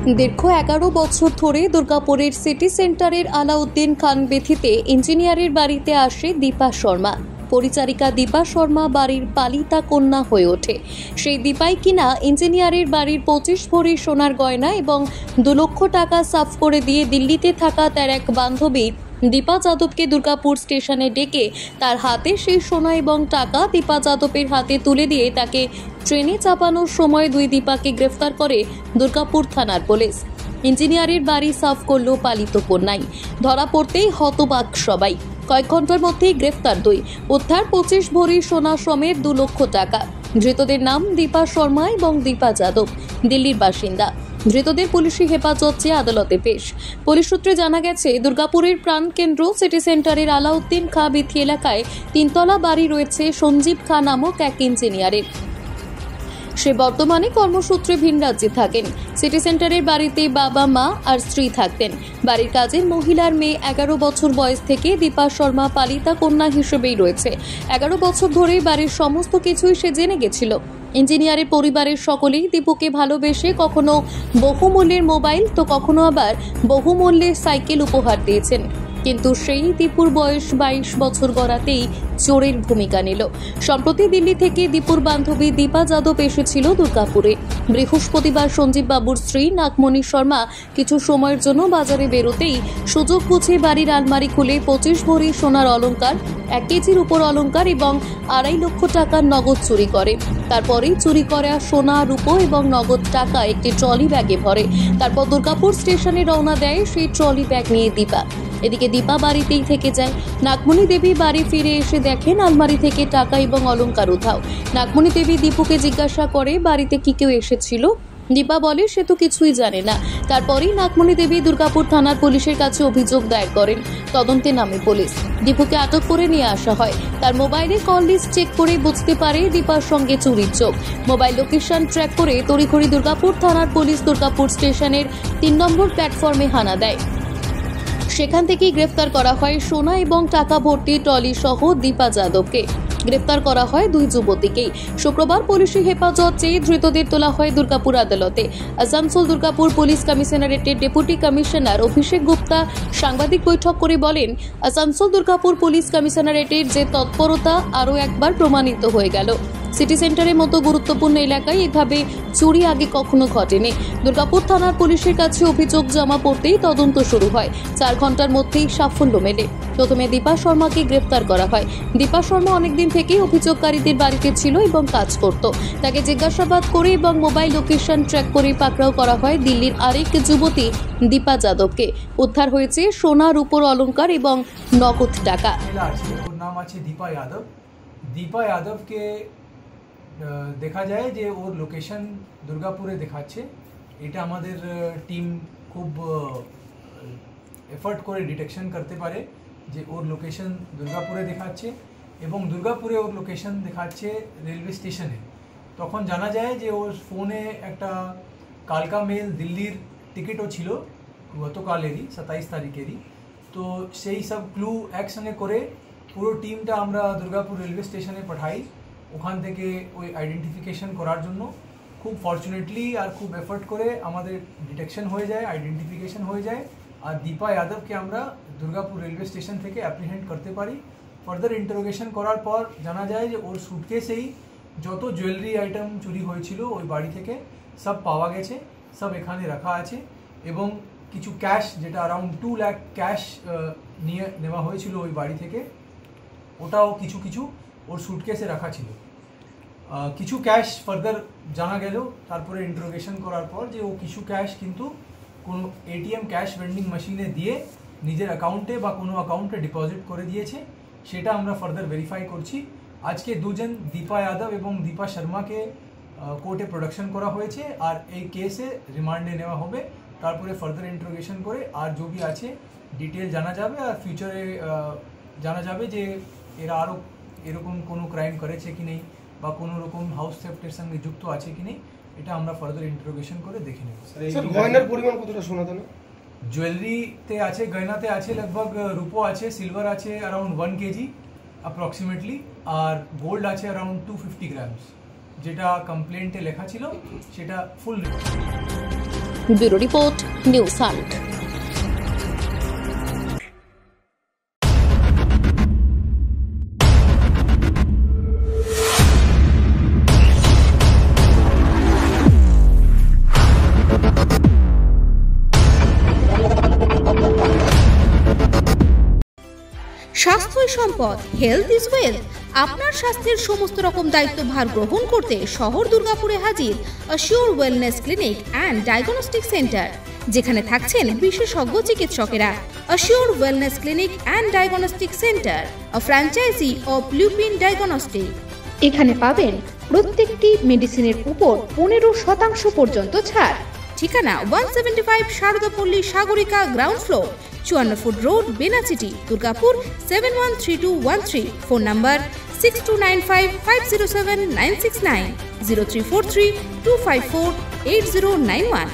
দীর্ঘ 11 বছর ধরে দুর্গাপুরের সিটি সেন্টারের আলাউদ্দিন খান বেথিতে ইঞ্জিনিয়ারের বাড়িতে আসে দীপা শর্মা। পরিচারিকা দীপা শর্মা বাড়ির পালিতা কন্যা হয়ে ওঠে। সেই দীপাই কিনা ইঞ্জিনিয়ারের বাড়ির 25 ভরি সোনার গয়না এবং 2 লক্ষ টাকা সাফ করে দিয়ে দিল্লিতে থাকা তার এক বান্ধবী দীপা যাদবকে দুর্গাপুর স্টেশনে ডেকে তার হাতে সেই সোনা এবং টাকা দীপা যাদবের হাতে তুলে দিয়ে তাকে ট্রেনে চাপানোর সময় দুই দীপাকে গ্রেফতার করে দুর্গাপুর থানার পুলিশ। ইঞ্জিনিয়ারের বাড়ি সাফ করল পালিত কন্যাই। ধরা পড়তেই হতবাক সবাই। কয়েক ঘন্টার মধ্যেই গ্রেফতার দুই। উদ্ধার 25 ভরি সোনা সমেত 2 লক্ষ টাকা। ধৃতদের নাম দীপা শর্মা এবং দীপা যাদব, দিল্লির বাসিন্দা। ধৃতদের পুলিশি হেফাজত চেয়ে আদালতে পেশ। পুলিশ সূত্রে জানা গেছে, দুর্গাপুরের প্রাণকেন্দ্র সিটি সেন্টারের আলাউদ্দিন খাঁ বিথি এলাকায় 3তলা বাড়ি রয়েছে সঞ্জীব খাঁ নামক এক ইঞ্জিনিয়ারের। সে বর্তমানে কর্মসূত্রে ভিন রাজ্যে থাকেন। সিটি সেন্টারের বাড়িতে বাবা, মা আর স্ত্রী থাকতেন। বাড়ির কাজের মহিলার মেয়ে 11 বছর বয়স থেকে দীপা শর্মা পালিতা কন্যা হিসেবেই রয়েছে। 11 বছর ধরে বাড়ির সমস্ত কিছুই সে জেনে গেছিল। ইঞ্জিনিয়ারের পরিবারের সকলেই দীপুকে ভালোবেসে কখনো বহুমূল্যের মোবাইল তো কখনো আবার বহুমূল্যের সাইকেল উপহার দিয়েছেন। কিন্তু সেই দীপুর বয়স 22 বছর গড়াতেই চোরের ভূমিকা নিল। সম্প্রতি দিল্লি থেকে দীপুর বান্ধবী দীপা যাদব এসেছিল দুর্গাপুরে। বৃহস্পতিবার সঞ্জীব বাবুর স্ত্রী নাগমণি শর্মা কিছু সময়ের জন্য বাজারে বেরোতেই সুযোগ বুঝে বাড়ির আলমারি খুলে 25 ভরি সোনার অলংকার, 1 কেজির উপর অলংকার এবং 2.5 লক্ষ টাকার নগদ চুরি করে। তারপরেই চুরি করা সোনা, রূপো এবং নগদ টাকা একটি ট্রলি ব্যাগে ভরে। তারপর দুর্গাপুর স্টেশনে রওনা দেয় সেই ট্রলি ব্যাগ নিয়ে দীপা। এদিকে দীপা বাড়িতেই থেকে যায়। নাগমণি দেবী বাড়ি ফিরে এসে দেখেন আলমারি থেকে টাকা এবং অলংকার উধাও। নাগমণি দেবী দীপুকে জিজ্ঞাসা করে বাড়িতে কি কেউ এসেছিল। দীপা বলে সে তো কিছুই জানে না। তারপরেই নাগমণি দেবী দুর্গাপুর থানার পুলিশের কাছে অভিযোগ দায়ের করেন। তদন্তে নামে পুলিশ। দীপুকে আটক করে নিয়ে আসা হয়। তার মোবাইলে কল লিস্ট চেক করে বুঝতে পারে দীপার সঙ্গে চুরির যোগ। মোবাইল লোকেশন ট্র্যাক করে তড়িঘড়ি দুর্গাপুর থানার পুলিশ দুর্গাপুর স্টেশনের 3 নম্বর প্ল্যাটফর্মে হানা দেয়। সেখান থেকেই গ্রেফতার করা হয় সোনা এবং টাকা ভর্তি ট্রলি সহ দীপা যাদবকে। গ্রেফতার করা হয় 2 যুবতীকেই। শুক্রবার পুলিশি হেফাজত চেয়ে ধৃতদের তোলা হয় দুর্গাপুর আদালতে। আসানসোল দুর্গাপুর পুলিশ কমিশনারেটের ডেপুটি কমিশনার অভিষেক গুপ্তা সাংবাদিক বৈঠক করে বলেন, আসানসোল দুর্গাপুর পুলিশ কমিশনারেটের যে তৎপরতা আরও একবার প্রমাণিত হয়ে গেল। সিটি সেন্টারের মতো গুরুত্বপূর্ণ এলাকায় এভাবে চুরি আগে কখনো ঘটেনি। দুর্গাপুর থানার পুলিশের কাছে অভিযোগ জমা পড়তেই তদন্ত শুরু হয়। 4 ঘন্টার মধ্যেই সাফল্য মেলে। প্রথমে দীপা শর্মাকে গ্রেফতার করা হয়। দীপা শর্মা অনেকদিন থেকেই অভিযোগকারীদের বাড়িতে ছিল এবং কাজ করত। তাকে জিজ্ঞাসাবাদ করে এবং মোবাইল লোকেশন ট্র্যাক করে পাকড়াও করা হয় দিল্লির আরেক যুবতী দীপা যাদবকে। উদ্ধার হয়েছে সোনা, রূপোর অলংকার এবং নগদ টাকা। নাম আছে দীপা যাদব। দীপা যাদবকে দেখা যায় যে ওর লোকেশন দুর্গাপুরে দেখাচ্ছে। এটা আমাদের টিম খুব এফর্ট করে ডিটেকশন করতে পারে যে ওর লোকেশন দুর্গাপুরে দেখাচ্ছে এবং দুর্গাপুরে ওর লোকেশন দেখাচ্ছে রেলওয়ে স্টেশনে। তখন জানা যায় যে ওর ফোনে একটা কালকা মেল দিল্লির টিকিটও ছিল গতকালেরই 27 তারিখেরই। তো সেই সব ক্লু একসঙ্গে করে পুরো টিমটা আমরা দুর্গাপুর রেলওয়ে স্টেশনে পাঠাই। ওখান থেকে ওই আইডেন্টিফিকেশন করার জন্য খুব ফর্চুনেটলি আর খুব এফর্ট করে আমাদের ডিটেকশন হয়ে যায়, আইডেন্টিফিকেশন হয়ে যায়। আর দীপা যাদবকে আমরা দুর্গাপুর রেলওয়ে স্টেশন থেকে অ্যাপ্রিহেন্ড করতে পারি। ফার্দার ইন্টারোগেশন করার পর জানা যায় যে ওর সুটকেসেই যত জুয়েলারি আইটেম চুরি হয়েছিল ওই বাড়ি থেকে সব পাওয়া গেছে, সব এখানে রাখা আছে এবং কিছু ক্যাশ, যেটা অ্যারাউন্ড 2 লাখ ক্যাশ নেওয়া হয়েছিল ওই বাড়ি থেকে, ওটাও কিছু কিছু ওর সুটকেসে রাখা ছিল। কিছু ক্যাশ ফার্দার জানা গেল তারপরে ইন্টারোগেশন করার পর যে ও কিছু ক্যাশ কিন্তু কোনো এটিএম ক্যাশ ভেন্ডিং মেশিনে দিয়ে নিজের অ্যাকাউন্টে বা কোনো অ্যাকাউন্টে ডিপোজিট করে দিয়েছে। সেটা আমরা ফার্দার ভেরিফাই করছি। আজকে 2 জন দীপা যাদব এবং দীপা শর্মাকে কোর্টে প্রোডাকশন করা হয়েছে আর এই কেসে রিমান্ডে নেওয়া হবে। তারপরে ফার্দার ইন্টারোগেশন করে আর जो भी আছে ডিটেল জানা যাবে আর ফিউচারে জানা যাবে যে এরা আরও এরকম কোনো ক্রাইম করেছে কি নেই বা কোনো রকম হাউস থেফটের সঙ্গে যুক্ত আছে কি নেই, এটা আমরা ফার্দার ইন্টারোগেশন করে দেখে নেব। স্যার, গয়নার পরিমাণ কতটা সোনা দানা? জুয়েলারিতে আছে, গয়নাতে আছে লগভগ, রূপো আছে, সিলভার আছে অ্যারাউন্ড 1 কেজি অ্যাপ্রক্সিমেটলি, আর গোল্ড আছে অ্যারাউন্ড 250 গ্রামস। যেটা কমপ্লেন্টে লেখা ছিল সেটা ফুল ব্যুরো রিপোর্ট, নিউজ হান্ট। স্বাস্থ্যই সম্পদ, হেলথ ইজ ওয়েলথ। আপনার স্বাস্থ্যের সমস্ত রকম দায়িত্বভার গ্রহণ করতে শহর দুর্গাপুরে হাজির assure wellness clinic and diagnostic centre, যেখানে থাকছেন বিশেষজ্ঞ চিকিৎসকেরা। Assure wellness clinic and diagnostic centre, a franchise of Lupin diagnostic. এখানে পাবেন প্রত্যেকটি মেডিসিনের উপর 15% পর্যন্ত ছাড়। ঠিকানা 175 Saradapalli Sagarika, ground floor, 54 foot road, Benachity, Durgapur 713213। Phone number 6295507969, 034325480991।